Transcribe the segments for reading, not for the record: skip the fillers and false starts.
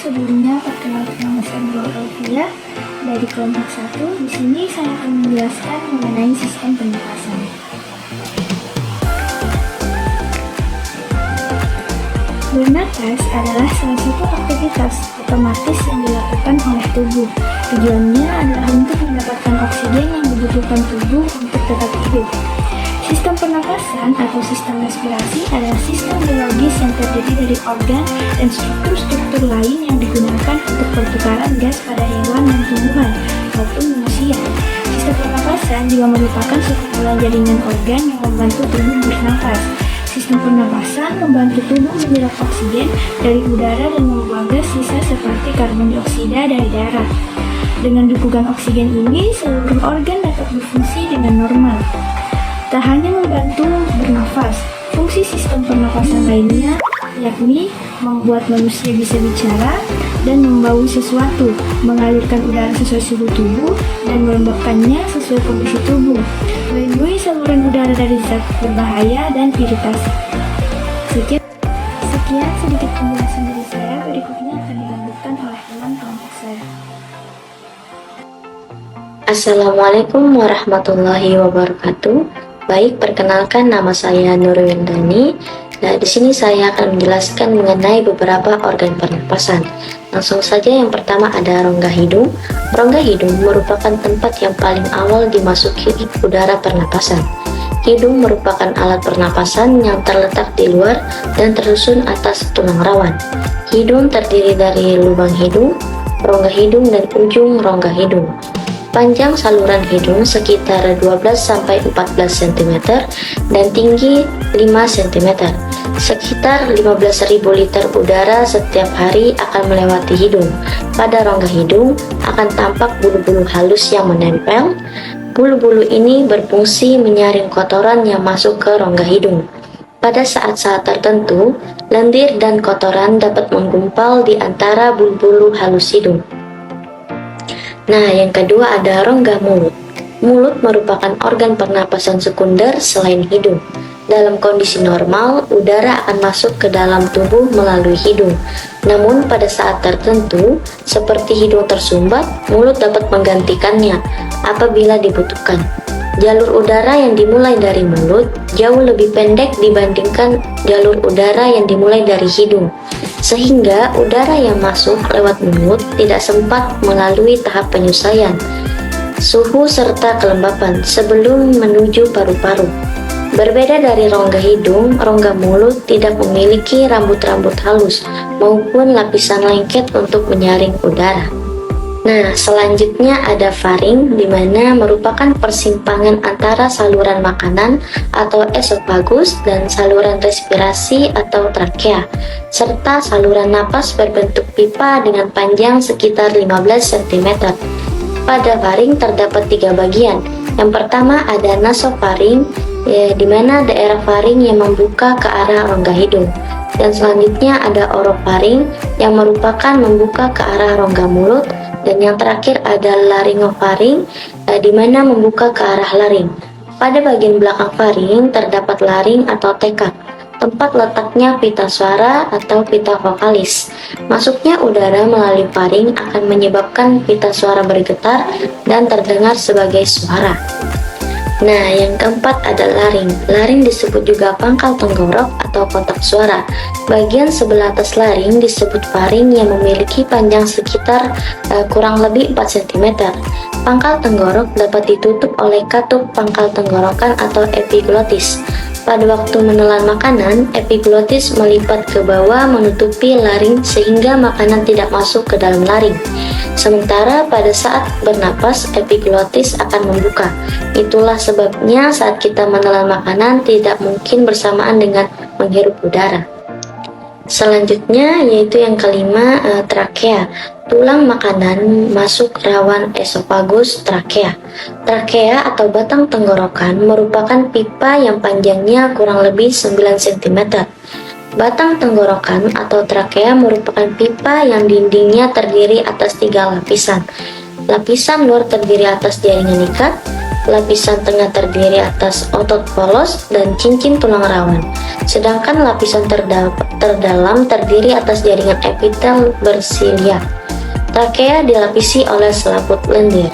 sebelumnya perkenalkan nama saya Nurul Elvia dari kelompok 1. Di sini saya akan menjelaskan mengenai sistem pernapasan. Bernapas adalah salah satu aktivitas otomatis yang dilakukan oleh tubuh. Tujuannya adalah untuk mendapatkan oksigen yang dibutuhkan tubuh untuk tetap hidup. Sistem pernapasan atau sistem respirasi adalah sistem biologis yang terdiri dari organ dan struktur-struktur lain yang digunakan untuk pertukaran gas pada hewan dan tumbuhan maupun manusia. Sistem pernapasan juga merupakan sekumpulan jaringan organ yang membantu tubuh bernafas. Sistem pernapasan membantu tubuh menyerap oksigen dari udara dan membuang gas sisa seperti karbon dioksida dari darah. Dengan dukungan oksigen ini, seluruh organ dapat berfungsi dengan normal. Tak hanya membantu bernafas, fungsi sistem pernapasan lainnya yakni membuat manusia bisa bicara dan membau sesuatu, mengalirkan udara sesuai suhu tubuh, dan melembabkannya sesuai kondisi tubuh, melindungi saluran udara dari zat berbahaya dan iritasi. Sekian sedikit penjelasan dari saya, berikutnya akan dilanjutkan oleh teman kelompok saya. Assalamualaikum warahmatullahi wabarakatuh. Baik, perkenalkan nama saya Nurul Windani. Nah, di sini saya akan menjelaskan mengenai beberapa organ pernapasan. Langsung saja, yang pertama ada rongga hidung. Rongga hidung merupakan tempat yang paling awal dimasuki udara pernapasan. Hidung merupakan alat pernapasan yang terletak di luar dan tersusun atas tulang rawan. Hidung terdiri dari lubang hidung, rongga hidung, dan ujung rongga hidung. Panjang saluran hidung sekitar 12-14 cm dan tinggi 5 cm. Sekitar 15.000 liter udara setiap hari akan melewati hidung. Pada rongga hidung akan tampak bulu-bulu halus yang menempel. Bulu-bulu ini berfungsi menyaring kotoran yang masuk ke rongga hidung. Pada saat-saat tertentu, lendir dan kotoran dapat menggumpal di antara bulu-bulu halus hidung. Nah, yang kedua ada rongga mulut. Mulut merupakan organ pernapasan sekunder selain hidung. Dalam kondisi normal, udara akan masuk ke dalam tubuh melalui hidung. Namun, pada saat tertentu, seperti hidung tersumbat, mulut dapat menggantikannya apabila dibutuhkan. Jalur udara yang dimulai dari mulut jauh lebih pendek dibandingkan jalur udara yang dimulai dari hidung, sehingga udara yang masuk lewat mulut tidak sempat melalui tahap penyusuan, suhu serta kelembapan sebelum menuju paru-paru. Berbeda dari rongga hidung, rongga mulut tidak memiliki rambut-rambut halus maupun lapisan lengket untuk menyaring udara. Nah, selanjutnya ada faring, di mana merupakan persimpangan antara saluran makanan atau esofagus dan saluran respirasi atau trakea, serta saluran napas berbentuk pipa dengan panjang sekitar 15 cm. Pada faring terdapat 3 bagian. Yang pertama ada nasofaring, di mana daerah faring yang membuka ke arah rongga hidung. Dan selanjutnya ada orofaring yang merupakan membuka ke arah rongga mulut. Dan yang terakhir ada laryngofaring, di mana membuka ke arah laring. Pada bagian belakang faring terdapat laring atau tekak, tempat letaknya pita suara atau pita vokalis. Masuknya udara melalui faring akan menyebabkan pita suara bergetar dan terdengar sebagai suara. Nah, yang keempat ada laring. Laring disebut juga pangkal tenggorok atau kotak suara. Bagian sebelah atas laring disebut faring yang memiliki panjang sekitar kurang lebih 4 cm. Pangkal tenggorok dapat ditutup oleh katup pangkal tenggorokan atau epiglotis. Pada waktu menelan makanan, epiglotis melipat ke bawah menutupi laring sehingga makanan tidak masuk ke dalam laring. Sementara pada saat bernapas, epiglotis akan membuka. Itulah sebabnya saat kita menelan makanan tidak mungkin bersamaan dengan menghirup udara. Selanjutnya yaitu yang kelima, trakea. Tulang makanan masuk rawan esofagus trakea. Trakea atau batang tenggorokan merupakan pipa yang panjangnya kurang lebih 9 cm. Batang tenggorokan atau trakea merupakan pipa yang dindingnya terdiri atas 3 lapisan. Lapisan luar terdiri atas jaringan ikat, Lapisan tengah terdiri atas otot polos dan cincin tulang rawan, sedangkan lapisan terdalam terdiri atas jaringan epitel bersilia. Trakea dilapisi oleh selaput lendir.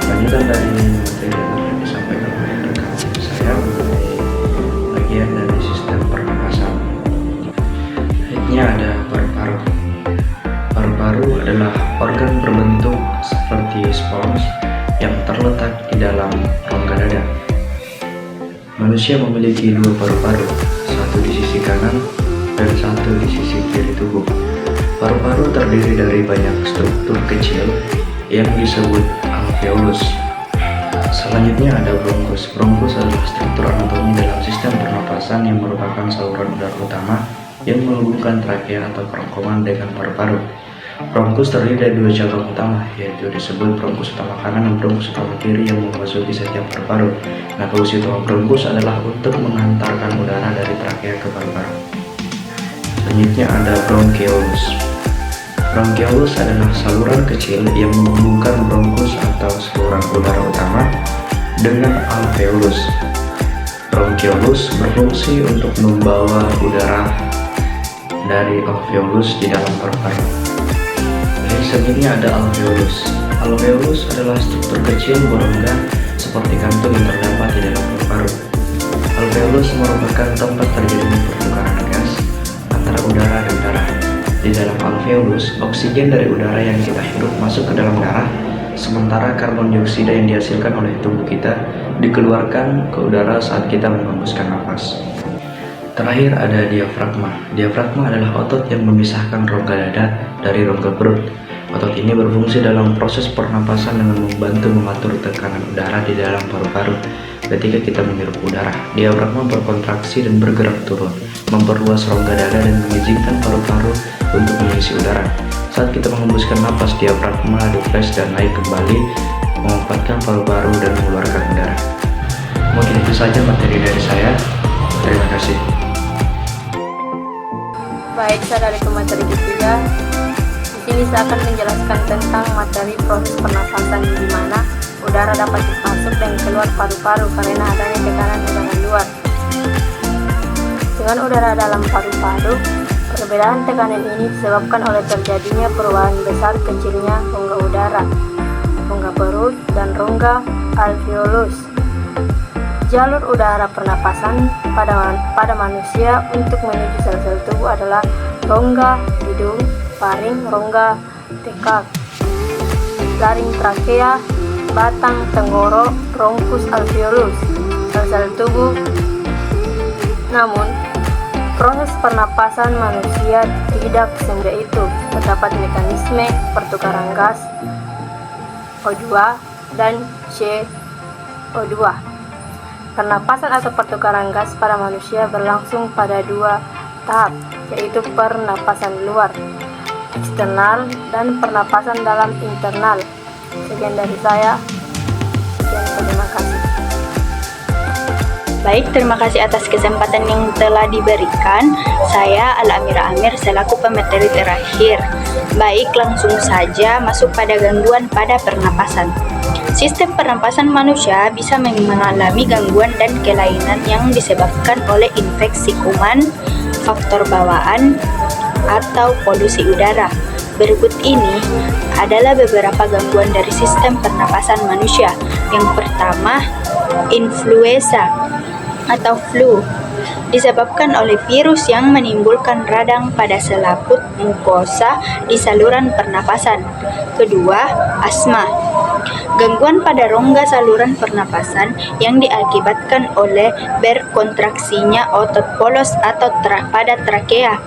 Lanjutan dari materi yang telah disampaikan oleh rekan saya mengenai bagian dari sistem pernapasan. Selanjutnya ada paru-paru. Paru-paru adalah organ berbentuk seperti spons yang terletak di dalam rongga dada. Manusia memiliki dua paru-paru, satu di sisi kanan dan satu di sisi kiri tubuh. Paru-paru terdiri dari banyak struktur kecil yang disebut alveolus. Selanjutnya ada bronkus. Bronkus adalah struktur anatomi dalam sistem pernapasan yang merupakan saluran udara utama yang menghubungkan trakea atau kerongkongan dengan paru-paru. Bronkus terdiri dari dua cabang utama, yaitu disebut bronkus utama kanan dan bronkus utama kiri yang memasuki setiap paru-paru. Nah, fungsi utama bronkus adalah untuk menghantarkan udara dari trakea ke paru-paru. Selanjutnya ada bronchioles. Bronchioles adalah saluran kecil yang menghubungkan bronkus atau saluran udara utama dengan alveolus. Bronchioles berfungsi untuk membawa udara dari alveolus di dalam paru-paru. Selanjutnya ada alveolus. Alveolus adalah struktur kecil berongga seperti kantung yang terdapat di dalam paru-paru. Alveolus merupakan tempat terjadinya pertukaran gas antara udara dan darah. Di dalam alveolus, oksigen dari udara yang kita hirup masuk ke dalam darah, sementara karbon dioksida yang dihasilkan oleh tubuh kita dikeluarkan ke udara saat kita menghembuskan nafas. Terakhir ada diafragma. Diafragma adalah otot yang memisahkan rongga dada dari rongga perut. Otot ini berfungsi dalam proses pernapasan dengan membantu mengatur tekanan udara di dalam paru-paru. Ketika kita menghirup udara, diafragma berkontraksi dan bergerak turun, memperluas rongga dada dan mengizinkan paru-paru untuk mengisi udara. Saat kita menghembuskan napas, diafragma difles dan naik kembali, memanfaatkan paru-paru dan mengeluarkan udara. Mungkin itu saja materi dari saya. Terima kasih. Baik, saya dari materi ketiga. Di sini saya akan menjelaskan tentang materi proses pernafasan di mana udara dapat masuk dan keluar paru-paru karena adanya tekanan udara luar. Dengan udara dalam paru-paru, perbedaan tekanan ini disebabkan oleh terjadinya perubahan besar kecilnya rongga udara, rongga perut, dan rongga alveolus. Jalur udara pernapasan pada manusia untuk menuju sel-sel tubuh adalah rongga hidung, faring, rongga tekak, laring trakea, batang tenggorok, bronkus alveolus, sel-sel tubuh. Namun, proses pernapasan manusia tidak semudah itu. Terdapat mekanisme pertukaran gas O2 dan CO2. Pernapasan atau pertukaran gas pada manusia berlangsung pada dua tahap, yaitu pernapasan luar eksternal dan pernapasan dalam internal. Sekian dari saya. Terima kasih. Baik, terima kasih atas kesempatan yang telah diberikan. Saya Al-Amira Amir selaku pemateri terakhir. Baik, langsung saja masuk pada gangguan pada pernapasan. Sistem pernapasan manusia bisa mengalami gangguan dan kelainan yang disebabkan oleh infeksi kuman, faktor bawaan, atau polusi udara. Berikut ini adalah beberapa gangguan dari sistem pernapasan manusia. Yang pertama, influenza atau flu, disebabkan oleh virus yang menimbulkan radang pada selaput mukosa di saluran pernapasan. Kedua, asma, gangguan pada rongga saluran pernapasan yang diakibatkan oleh berkontraksinya otot polos atau pada trakea.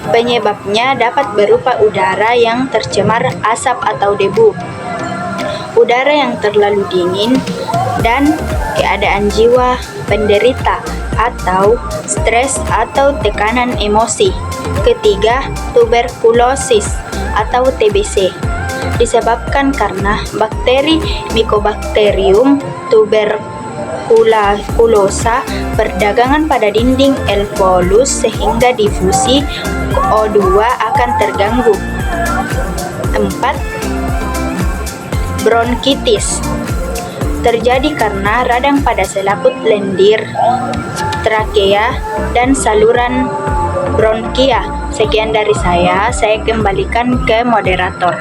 Penyebabnya dapat berupa udara yang tercemar asap atau debu, udara yang terlalu dingin, dan keadaan jiwa penderita atau stres atau tekanan emosi. Ketiga, tuberkulosis atau TBC, disebabkan karena bakteri Mycobacterium tuberculosa berdagangan pada dinding alveolus sehingga difusi O2 akan terganggu. 4. Bronkitis terjadi karena radang pada selaput lendir, trakea, dan saluran bronkia. Sekian dari saya kembalikan ke moderator.